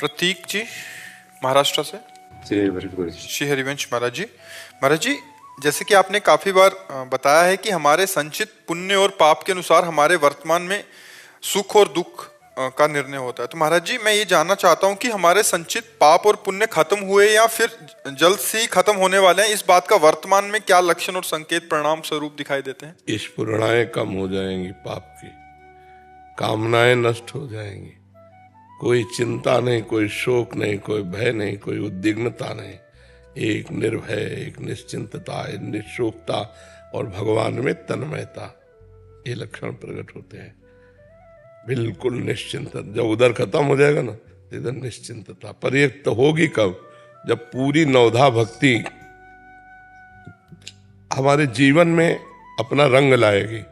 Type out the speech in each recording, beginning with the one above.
प्रतीक जी महाराष्ट्र से। श्री हरिवंश महाराज जी, जैसे कि आपने काफी बार बताया है कि हमारे संचित पुण्य और पाप के अनुसार हमारे वर्तमान में सुख और दुख का निर्णय होता है। तो महाराज जी, मैं ये जानना चाहता हूँ कि हमारे संचित पाप और पुण्य खत्म हुए या फिर जल्द से ही खत्म होने वाले हैं, इस बात का वर्तमान में क्या लक्षण और संकेत परिणाम स्वरूप दिखाई देते हैं? स्फुरणाएं कम हो जाएंगी, पाप की कामनाएं नष्ट हो जाएंगी, कोई चिंता नहीं, कोई शोक नहीं, कोई भय नहीं, कोई उद्विग्नता नहीं, एक निर्भय, एक निश्चिंतता, एक निशोकता और भगवान में तन्मयता, ये लक्षण प्रकट होते हैं। बिल्कुल निश्चिंत, जब उधर खत्म हो जाएगा ना इधर निश्चिंतता। पर ये तो होगी कब? जब पूरी नवधा भक्ति हमारे जीवन में अपना रंग लाएगी।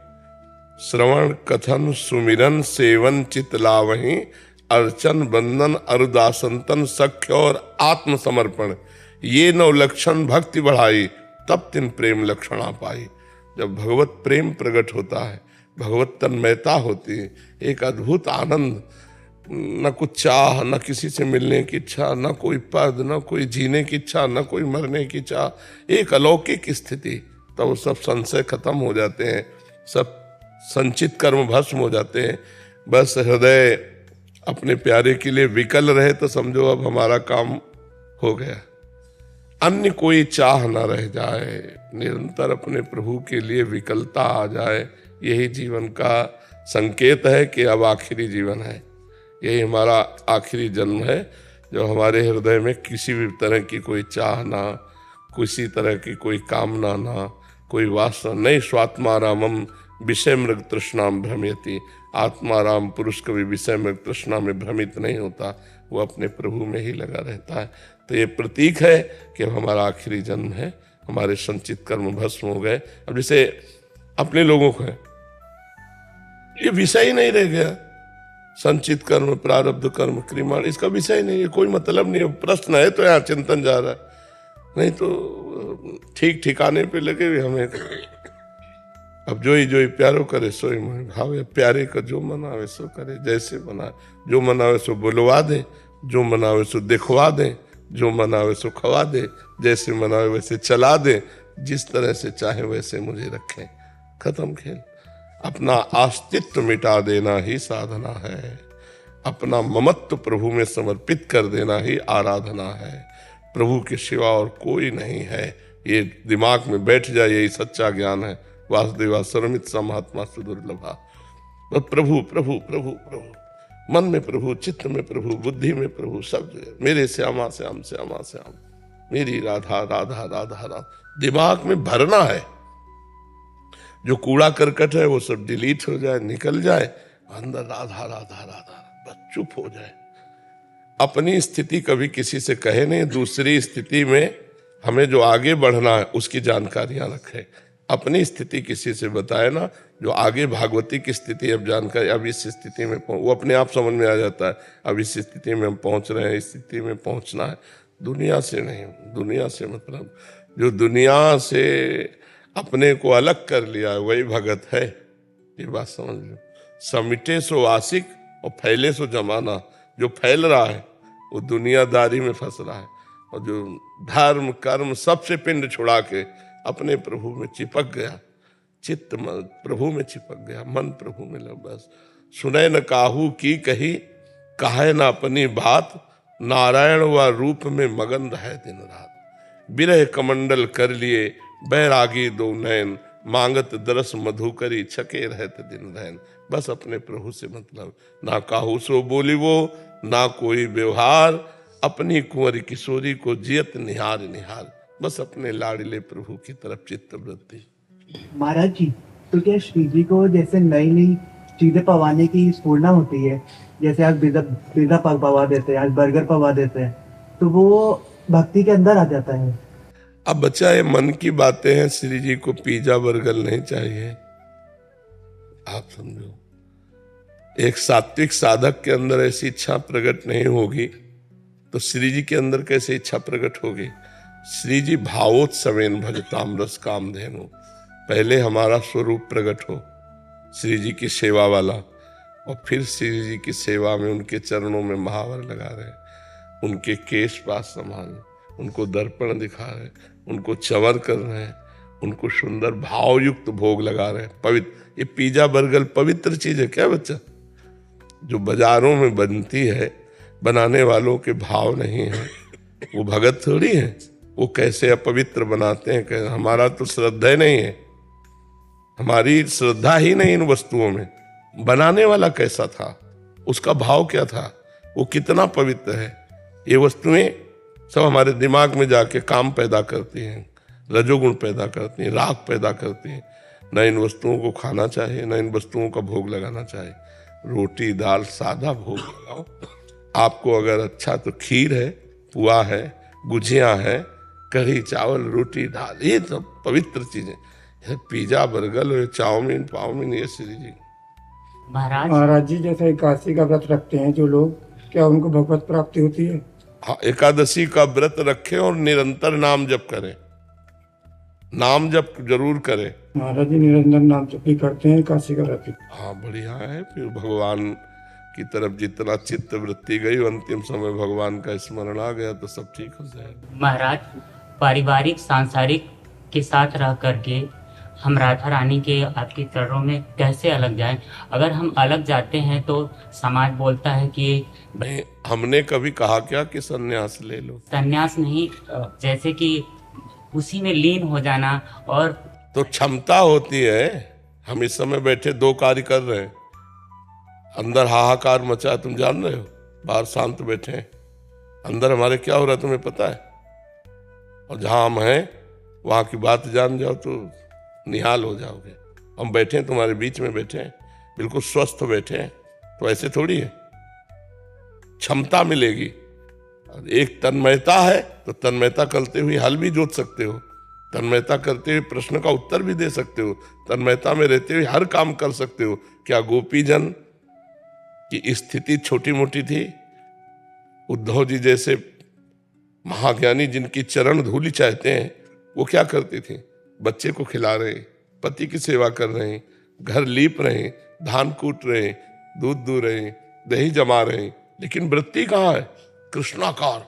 श्रवण कथन सुमिरन सेवन चित लावहीं, अर्चन बंदन अरुदासंतन सख्य और आत्मसमर्पण, ये नौ लक्षण भक्ति बढ़ाई, तब तिन प्रेम लक्षणा पाई। जब भगवत प्रेम प्रकट होता है, भगवत तन्मयता होती है, एक अद्भुत आनंद, न कुछ चाह, न किसी से मिलने की इच्छा, न कोई पद, न कोई जीने की इच्छा, न कोई मरने की चाह, एक अलौकिक स्थिति। तब वो सब संशय खत्म हो जाते हैं, सब संचित कर्म भस्म हो जाते हैं। बस हृदय अपने प्यारे के लिए विकल रहे तो समझो अब हमारा काम हो गया। अन्य कोई चाह न रह जाए, निरंतर अपने प्रभु के लिए विकलता आ जाए, यही जीवन का संकेत है कि अब आखिरी जीवन है, यही हमारा आखिरी जन्म है। जो हमारे हृदय में किसी भी तरह की कोई चाह ना, किसी तरह की कोई कामना ना, कोई वासना नहीं। स्वात्मारामम विषय मृग तृष्णाम भ्रमयति, आत्माराम पुरुष कभी विषय मृग तृष्णा में भ्रमित नहीं होता, वो अपने प्रभु में ही लगा रहता है। तो ये प्रतीक है कि हमारा आखिरी जन्म है, हमारे संचित कर्म भस्म हो गए। अब जैसे अपने लोगों को है, ये विषय ही नहीं रह गया, संचित कर्म, प्रारब्ध कर्म, क्रियाण, इसका विषय नहीं है, कोई मतलब नहीं है। प्रश्न है तो यहाँ चिंतन जा रहा है, नहीं तो ठीक ठिकाने पे लगे हुए हमें। अब जो ही प्यारो करे सोई मोहि भावे, प्यारे का जो मनावे सो करे, जैसे मनावे, जो मनावे सो बुलवा दे, जो मनावे सो दिखवा दे, जो मनावे सो खवा दे, जैसे मनावे वैसे चला दे, जिस तरह से चाहे वैसे मुझे रखें। खत्म खेल। अपना अस्तित्व मिटा देना ही साधना है, अपना ममत्व प्रभु में समर्पित कर देना ही आराधना है। प्रभु के सिवा और कोई नहीं है, ये दिमाग में बैठ जाए, यही सच्चा ज्ञान है। वासुदेवा सर्वमित सा महात्मा सुदुर्लभा। तो प्रभु प्रभु प्रभु प्रभु, मन में प्रभु, चित्त में प्रभु, बुद्धि में प्रभु, सब जगह मेरे श्यामा श्याम श्यामा श्याम, मेरी राधा राधा राधा राधा, दिमाग में भरना है। जो कूड़ा करकट है वो सब डिलीट हो जाए, निकल जाए, अंदर राधा राधा राधा, बस चुप हो जाए। अपनी स्थिति कभी किसी से कहे नहीं, दूसरी स्थिति में हमें जो आगे बढ़ना है उसकी जानकारियां रखे। अपनी स्थिति किसी से बताए ना, जो आगे भागवती की स्थिति अब जानकारी, अब इस स्थिति में वो अपने आप समझ में आ जाता है, अब इस स्थिति में हम पहुंच रहे हैं, इस स्थिति में पहुंचना है। दुनिया से नहीं, दुनिया से मतलब जो दुनिया से अपने को अलग कर लिया वही भगत है, ये बात समझ लो। समिटे सो आशिक और फैले सो जमाना, जो फैल रहा है वो दुनियादारी में फंस रहा है, और जो धर्म कर्म सबसे पिंड छुड़ा के अपने प्रभु में चिपक गया, चित्त प्रभु में चिपक गया, मन प्रभु में लग, बस सुने न काहू की कही, कहे न अपनी बात, नारायण व रूप में मगन रहे दिन रात। बिरह कमंडल कर लिए बैरागी दो नैन, मांगत दरस मधुकरी, छके रहते दिन रहन। बस अपने प्रभु से मतलब, ना काहू सो बोली वो, ना कोई व्यवहार, अपनी कुंवरी किशोरी को जियत निहार निहार, बस अपने लाडले प्रभु की तरफ चित्त वृत्ति। महाराज जी, तो क्या श्री जी को जैसे नई नई चीजें पवाने की स्फूर्णा होती है, जैसे आज पिज्जा पवा देते हैं, आज बर्गर पवा देते हैं, तो वो भक्ति के अंदर आ जाता है? अब बच्चा, ये मन की बातें हैं, श्री जी को पिज्जा बर्गर नहीं चाहिए, आप समझो। एक सात्विक साधक के अंदर ऐसी इच्छा प्रकट नहीं होगी तो श्री जी के अंदर कैसे इच्छा प्रकट होगी? श्री जी भावोत्सवेन भजताम रस कामधेनु, पहले हमारा स्वरूप प्रकट हो श्री जी की सेवा वाला, और फिर श्री जी की सेवा में उनके चरणों में महावर लगा रहे। उनके केश पास संभाल, उनको दर्पण दिखा रहे, उनको चंवर कर रहे हैं, उनको सुंदर भावयुक्त भोग लगा रहे हैं। पवित्र, ये पिज्जा बर्गर पवित्र चीज है क्या बच्चा? जो बाजारों में बनती है, बनाने वालों के भाव नहीं है, वो भगत थोड़ी है। वो कैसे अपवित्र बनाते हैं, कैसे? हमारा तो श्रद्धा ही नहीं है, हमारी श्रद्धा ही नहीं इन वस्तुओं में। बनाने वाला कैसा था, उसका भाव क्या था, वो कितना पवित्र है। ये वस्तुएं सब हमारे दिमाग में जाके काम पैदा करती हैं, रजोगुण पैदा करती हैं, राग पैदा करती हैं। न इन वस्तुओं को खाना चाहिए, न इन वस्तुओं का भोग लगाना चाहिए। रोटी दाल सादा भोग लगाओ। आपको अगर अच्छा तो खीर है, पुआ है, गुजिया है, कढ़ी चावल रोटी दाल, ये सब पवित्र चीजें। पिज्जा बर्गर चाउमीन पाउमीन ये श्री जी। महाराज जी जैसे एकादशी का व्रत रखते हैं जो लोग, क्या उनको भगवत प्राप्ति होती है? हाँ, एकादशी का व्रत रखें और निरंतर नाम जप करें, नाम जप जरूर करें। महाराज जी निरंतर नाम जप भी करते हैं एकादशी का व्रत? हाँ बढ़िया है। फिर भगवान की तरफ जितना चित्त वृत्ति गई, अंतिम समय भगवान का स्मरण आ गया तो सब ठीक हो जाएगा। महाराज, पारिवारिक सांसारिक के साथ रह करके हम राधा रानी के आपके चरणों में कैसे अलग जाएं? अगर हम अलग जाते हैं तो समाज बोलता है कि नहीं, हमने कभी कहा क्या कि सन्यास ले लो? सन्यास नहीं, जैसे कि उसी में लीन हो जाना। और तो क्षमता होती है। हम इस समय बैठे दो कार्य कर रहे हैं, अंदर हाहाकार मचा, तुम जान रहे हो, बाहर शांत बैठे हैं, अंदर हमारे क्या हो रहा है तुम्हें पता है। और जहां हम हैं वहां की बात जान जाओ तो निहाल हो जाओगे। हम बैठे हैं, तुम्हारे बीच में बैठे हैं, बिल्कुल स्वस्थ बैठे हैं, तो ऐसे थोड़ी है। क्षमता मिलेगी। एक तन्मयता है तो तन्मयता करते हुए हल भी जोत सकते हो, तन्मयता करते हुए प्रश्न का उत्तर भी दे सकते हो, तन्मयता में रहते हुए हर काम कर सकते हो। क्या गोपीजन की स्थिति छोटी मोटी थी? उद्धव जी जैसे महाज्ञानी जिनकी चरण धूलि चाहते हैं, वो क्या करती थी? बच्चे को खिला रहे, पति की सेवा कर रहे हैं, घर लीप रहे, धान कूट रहे, दूध दू रहे, दही जमा रहे, लेकिन वृत्ति कहाँ है? कृष्णाकार।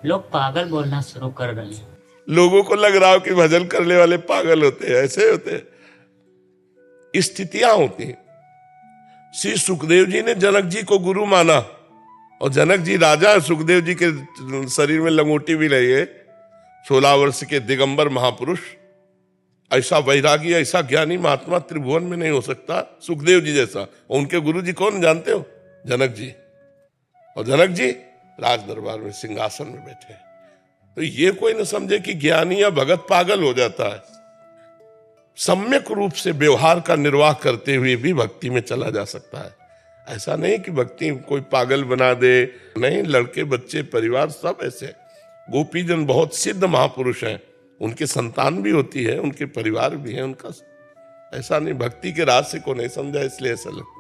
लोग पागल बोलना शुरू कर रहे हैं। लोगों को लग रहा हो कि भजन करने वाले पागल होते हैं, ऐसे होते हैं। स्थितियां होती हैं। श्री सुखदेव जी ने जनक जी को गुरु माना, और जनक जी राजा, सुखदेव जी के शरीर में लंगोटी भी नहीं है। 16 वर्ष के दिगंबर महापुरुष, ऐसा वैरागी, ऐसा ज्ञानी महात्मा त्रिभुवन में नहीं हो सकता सुखदेव जी जैसा। और उनके गुरु जी कौन जानते हो? जनक जी। और जनक जी राज दरबार में सिंहासन में बैठे। तो ये कोई न समझे कि ज्ञानी या भगत पागल हो जाता है। सम्यक रूप से व्यवहार का निर्वाह करते हुए भी भक्ति में चला जा सकता है। ऐसा नहीं कि भक्ति कोई पागल बना दे, नहीं। लड़के बच्चे परिवार सब ऐसे। गोपीजन बहुत सिद्ध महापुरुष हैं, उनके संतान भी होती है, उनके परिवार भी है उनका। ऐसा नहीं, भक्ति के राज से को नहीं समझा, इसलिए ऐसा लगता है।